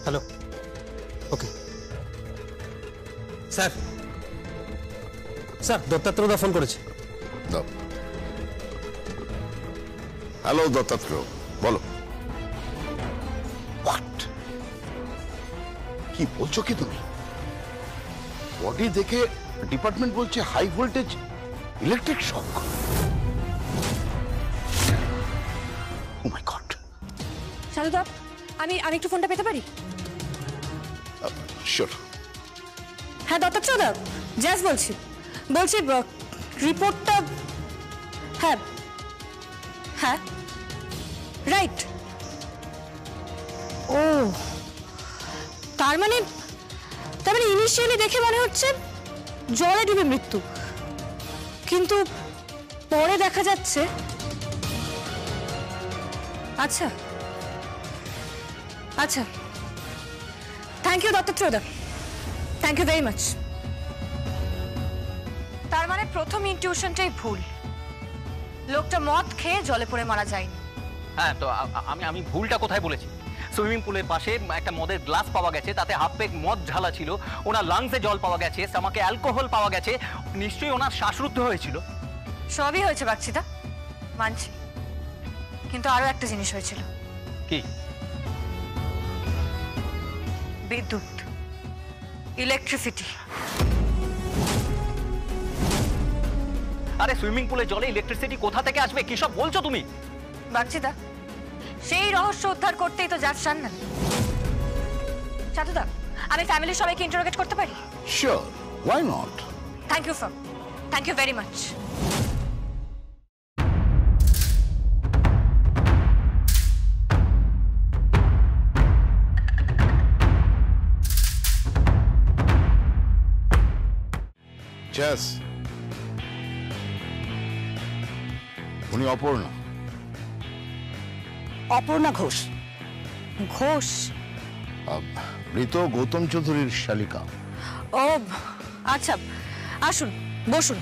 Hello, okay sir. Sir দত্তাত্রেয়দা phone করেছে। Hello Dattatreya, বলো। হোয়াট? কি বলছো কি তুমি? বডি দেখে ডিপার্টমেন্ট বলছে high voltage electric shock. O my god. সাধুদা, আমি একটু ফোনটা পেতে পারি? শিওর। হ্যাঁ দত্তাত্রেয়দা, জ্যাজ বলছি রিপোর্টটা। হ্যাঁ হ্যাঁ, রাইট। ও, তার মানে ইনিশিয়ালি দেখে মনে হচ্ছে জলে ডুবে মৃত্যু, কিন্তু পরে দেখা যাচ্ছে। আচ্ছা আচ্ছা, থ্যাংক ইউ দত্তাত্রেয়দা, থ্যাংক ইউ ভেরি মাচ। তার মানে প্রথম ইনটিউশনটাই ভুল, লোকটা মদ খেয়ে জলে পড়ে মারা যায়নি। হ্যাঁ, তো আমি ভুলটা কোথায় বলেছি? সুইমিং পুলের পাশে একটা মদের গ্লাস পাওয়া গেছে, তাতে হাফ পেগ মদ ঢালা ছিল, ওনার লাংসে জল পাওয়া গেছে, স্টমাকে অ্যালকোহল পাওয়া গেছে, নিশ্চয়ই ওনার শ্বাসরুদ্ধ হয়েছিল। সবই হয়েছে বাগচিদা, মানছি, কিন্তু আরো একটা জিনিস হয়েছিল। কি? বিদ্যুৎ, ইলেকট্রিসিটি। আরে সুইমিং পুলের জলে ইলেকট্রিসিটি কোথা থেকে আসবে? কি সব বলছো তুমি? বাগচিদা, সেই রহস্য উদ্ধার করতেই তো জ্যাজ সান্যাল। সাধুদা, আমি ফ্যামিলির সবাইকে ইন্টারোগেট করতে পারি? Sure, why not. Thank you sir, thank you very much. জ্যাজ, উনি অপর্ণা। অপর্ণা ঘোষ। ঘোষ? মৃত গৌতম চৌধুরীর শালিকা। ও আচ্ছা, আসুন বসুন।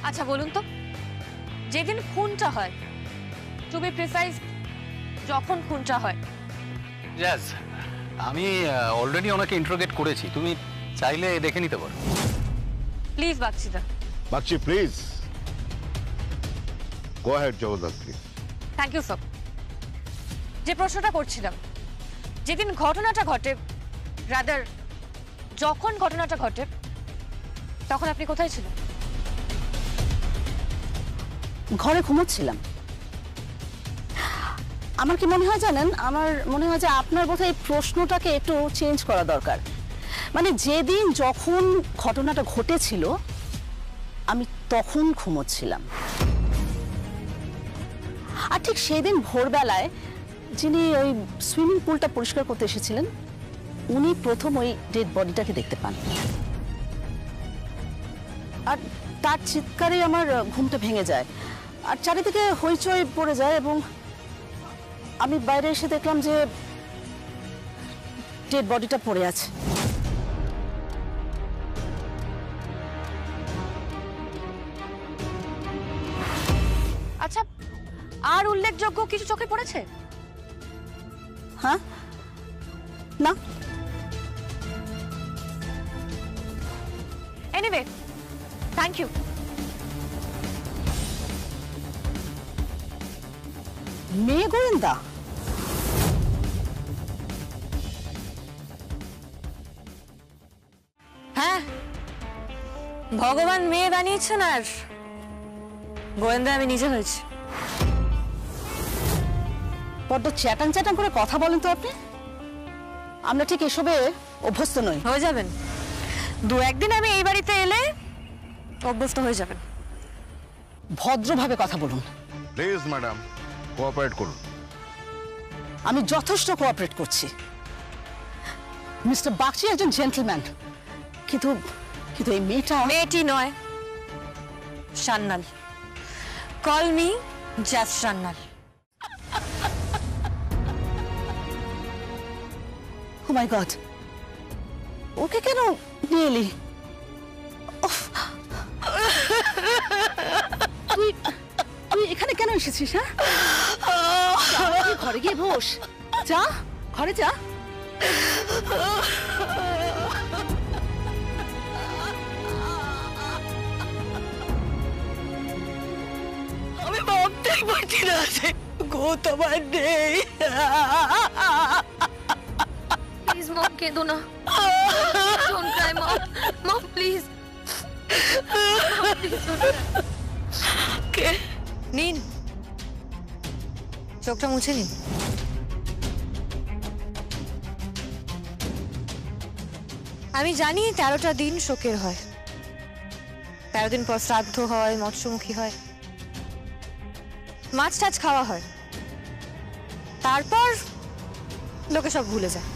আচ্ছা বলুন তো, যেদিন খুনটা হয়, টু বি প্রিসাইজ যখন খুনটা হয়। জ্যাজ, আমি অলরেডি ওনাকে ইন্টারোগেট করেছি, তুমি চাইলে দেখে নিতে পারো। প্লিজ বাগচিদা। বাচ্চি please go ahead Jagaddhatri. Thank you sir. যে প্রশ্নটা করছিলাম, যেদিন ঘটনাটা ঘটে, রাদার যখন ঘটনাটা ঘটে, তখন আপনি কোথায় ছিলেন? ঘরে ঘুমোচ্ছিলাম। আমার কি মনে হয় জানেন, আমার মনে হয় যে আপনার বোধহয় এই প্রশ্নটাকে একটু চেঞ্জ করা দরকার। মানে যেদিন যখন ঘটনাটা ঘটেছিল আমি তখন ঘুমোচ্ছিলাম, আর ঠিক সেদিন ভোরবেলায় যিনি ওই সুইমিং পুলটা পরিষ্কার করতে এসেছিলেন উনি প্রথম ওই ডেড বডিটাকে দেখতে পান, আর তার চিৎকারে আমার ঘুমটা ভেঙে যায়, আর চারিদিকে হইচই পড়ে যায়, এবং আমি বাইরে এসে দেখলাম যে ডেড বডিটা পড়ে আছে। আচ্ছা, আর উল্লেখযোগ্য কিছু চোখে পড়েছে? হ্যাঁ, না। Anyway, thank you. মেয়ে গোয়েন্দা? হ্যাঁ, ভগবান মেয়ে বানিয়েছেন, আর গোয়েন্দা আমি নিজে হয়েছি। বড্ড চ্যাটাং চ্যাটাং করে কথা বলেন তো আপনি। আমরা ঠিক এসবে অভ্যস্ত নই। হয়ে যাবেন, দু একদিন আমি এই বাড়িতে এলে অভ্যস্ত হয়ে যাবেন। ভদ্রভাবে কথা বলুন প্লিজ ম্যাডাম, কোঅপারেট করুন। আমি যথেষ্ট কোঅপারেট করছি। মিস্টার বাগচি একজন জেন্টলম্যান, কিন্তু কিন্তু এই মেয়েটি নয়, Sanyal. Call me Jazz Sanyal. Oh my god, okay কেন নিয়ে এলি? তুই তুই এখানে কেন এসেছিস? হ্যাঁ, তুই ঘরে গিয়ে বস, যা ঘরে যা। আমি ভাবতেই পারছি না যে গৌতম আর নেই। প্লিজ মম, কেঁদো না। Don't cry mom. Mom please. কে? নিন, চোখটা মুছে নিন। আমি জানি 13টা দিন শোকের হয়, 13 দিন পর শ্রাদ্ধ হয়, মৎস্যমুখী হয়, মাছ টাছ খাওয়া হয়, তারপর লোকে সব ভুলে যায়।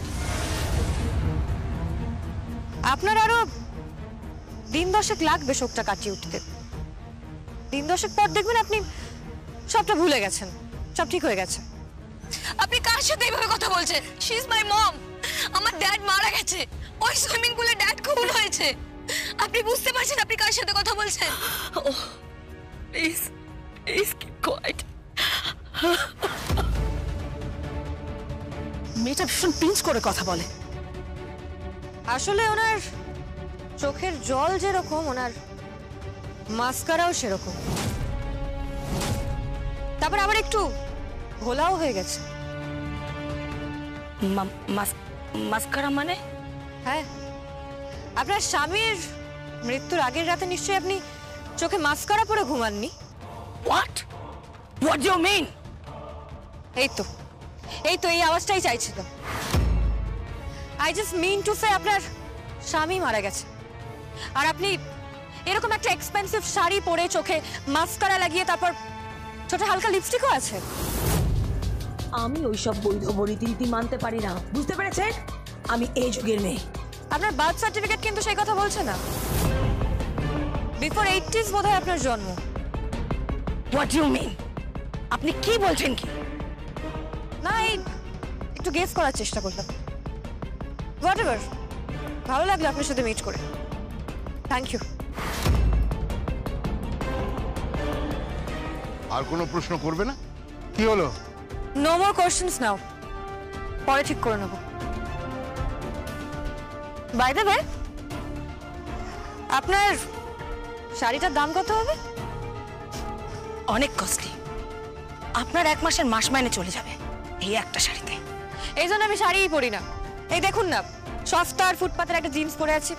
আপনার আরো দিন 10 লাগবে শোকটা কাটিয়ে উঠতে। দিন 10 পর দেখবেন আপনি সবটা ভুলে গেছেন, সব ঠিক হয়ে গেছে। আপনি কার সাথে এইভাবে কথা বলছেন? শি ইজ মাই মম। আমার ড্যাড মারা গেছে, ওই সুইমিং পুলে ড্যাড খুন হয়েছে। আপনি বুঝতে পারছেন আপনি কার সাথে কথা বলছেন? ওহ প্লিজ প্লিজ কিপ কোয়াইট। মেয়েটা ভীষণ পিঞ্চ করে কথা বলে। আসলে ওনার চোখের জল যেরকম, ওনার মাস্কারাও সেরকম। তারপর আবার একটু ঘোলাও হয়ে গেছে। মাস্কারা মানে? হ্যাঁ, আপনার স্বামীর মৃত্যুর আগের রাতে নিশ্চয়ই আপনি চোখে মাস্কারা পরে ঘুমাননি। What what do you mean? এই তো এই আওয়াজটাই চাইছিলাম। I just mean to say আপনার স্বামী মারা গেছে, আর আপনি এরকম একটা এক্সপেন্সিভ শাড়ি পরে চোখে মাস্কারা লাগিয়ে তারপর ছোট হালকা লিপস্টিকও আছে। আমি ওইসব বৈধ রীতি মানতে পারি না, বুঝতে পেরেছেন? আমি এই যুগের মেয়ে। আপনার বার্থ সার্টিফিকেট কিন্তু সেই কথা বলছে না। বিফোর 80s বোধহয় আপনার জন্ম। What you mean? আপনি কি বলছেন কি? না, এই একটু গেস করার চেষ্টা করলাম। হোয়াটএভার, ভালো লাগলো আপনার সাথে মিট করে। Thank you. আর কোনো প্রশ্ন করবে না? কি হলো? নো মোর কোশ্চেন্স নাও, পরে ঠিক করে নেব। বাই দ্য ওয়ে, আপনার শাড়িটার দাম কত হবে? অনেক কস্টলি। আপনার 1 মাসের মাস মাইনে চলে যাবে এই একটা শাড়িতে। এই জন্য আমি শাড়িই পরি না। এই দেখুন না, সস্তার ফুটপাতের একটা জিন্স পরে আছি,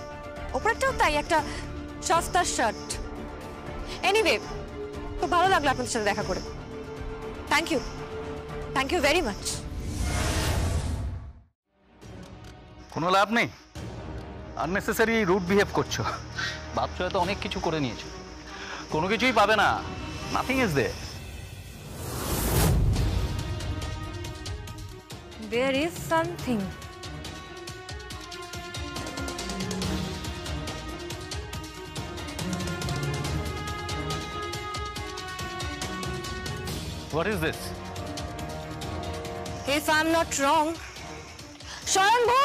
ওপরটাও তাই একটা সস্তার শার্ট। এনিওয়ে, খুব ভালো লাগলো আপনাদের সাথে দেখা করে। Thank you very much. কোনো লাভ নেই, আননেসেসারি রুড বিহেভ করছো। ভাবছো হয়তো অনেক কিছু করে নিয়েছো, কোনো কিছুই পাবে না। Nothing is there. There is something. What is this? If I'm not wrong, Swayambhu!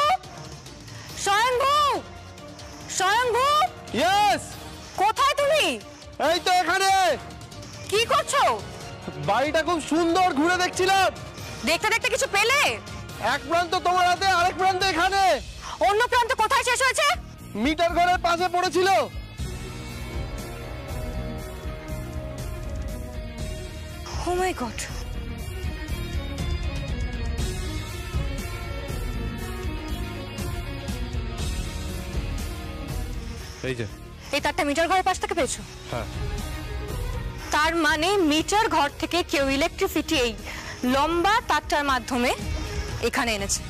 Yes, কোথায় তুমি? এই তো এখানে। কি করছো? বাড়িটা খুব সুন্দর ঘুরে দেখছিলাম। দেখতে দেখতে কিছু পেলে? এক প্রান্ত তোমার হাতে, আরেক প্রান্ত এখানে। অন্য প্রান্ত কোথায় শেষ হয়েছে? মিটার ঘরের পাশে পড়েছিল। Oh my God! এই যে, এই তারটা মিটার ঘরের পাশ থেকে পেয়েছো? হ্যাঁ। তার মানে মিটার ঘর থেকে কেউ ইলেকট্রিসিটি এই লম্বা তারটার মাধ্যমে এখানে এনেছে।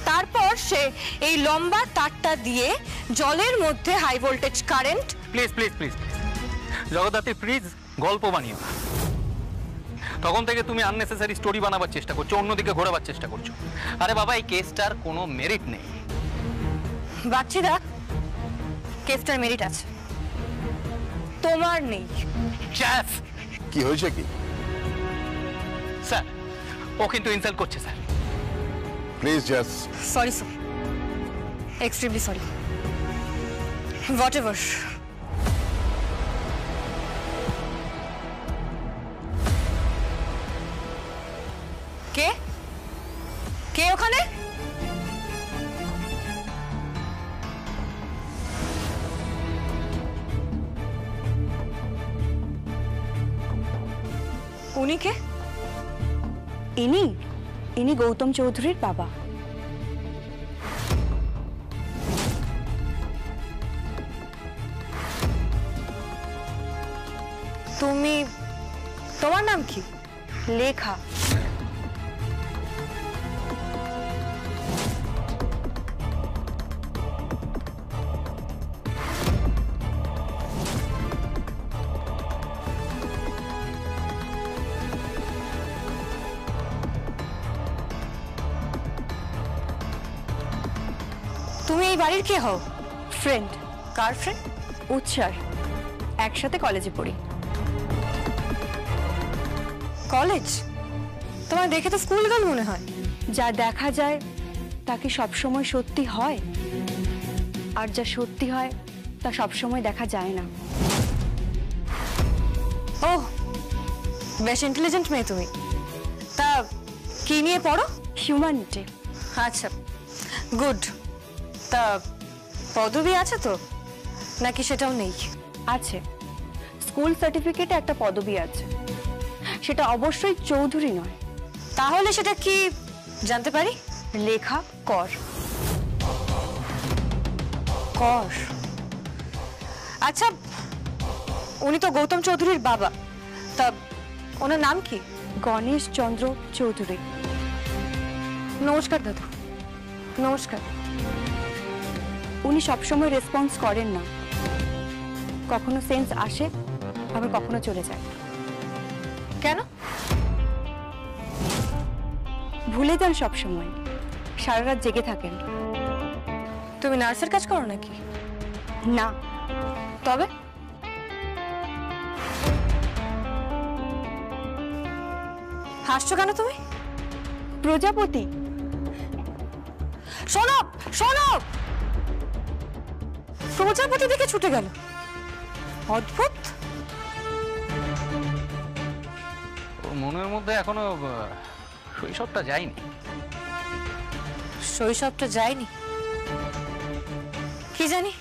তারপর সে এই লম্বা তারটা দিয়ে জলের মধ্যে high voltage current. Please please please Jagaddhatri, please গল্প বানিও না। তখন থেকে তুমি আননেসেসারি স্টোরি বানাবার চেষ্টা করছো, অন্যদিকে ঘোরাবার চেষ্টা করছো। আরে বাবা, এই কেসটার কোনো মেরিট নেই। বাচ্চিদা, কেসটার মেরিট আছে, তোমার নেই। চ্যাফ! কি হয়েছে কি? স্যার, ও কিন্তু ইনসাল্ট করছে sir. Please just sorry sir, extremely sorry. Whatever. উনি কে? ইনি গৌতম চৌধুরীর বাবা। তোমার নাম কি? লেখা। তুমি এই বাড়ির কে হও? ফ্রেন্ড। কার ফ্রেন্ড? উৎসার, একসাথে কলেজে পড়ি। কলেজ? তোমার দেখে তো স্কুল গার্ল মনে হয়। যা দেখা যায় তা কি সবসময় সত্যি হয়? আর যা সত্যি হয় তা সবসময় দেখা যায় না। ও, বেশ ইন্টেলিজেন্ট মেয়ে তুমি। তা কি নিয়ে পড়ো? হিউম্যানিটি। আচ্ছা, গুড। তা পদবি আছে তো, নাকি সেটাও নেই? আছে, স্কুল সার্টিফিকেটে একটা পদবি আছে, সেটা অবশ্যই চৌধুরী নয়। তাহলে সেটা কি জানতে পারি? লেখা কর। কর? আচ্ছা, উনি তো গৌতম চৌধুরীর বাবা, তা ওনার নাম কি? গণেশ চন্দ্র চৌধুরী। নমস্কার দাদু। নমস্কার। উনি সবসময় রেসপন্স করেন না, কখনো সেন্স আসে আবার কখনো চলে যায়। কেন? ভুলে যান সবসময়, সারা রাত জেগে থাকেন। তুমি নার্সের কাজ করো নাকি? না। তবে হাসছো কেন তুমি? প্রজাপতি। শোনো শোনো, প্রজাপতি দিকে ছুটে গেল। অদ্ভুত। ওর মনের মধ্যে এখনো শৈশবটা যায়নি। শৈশবটা যায়নি? কি জানি।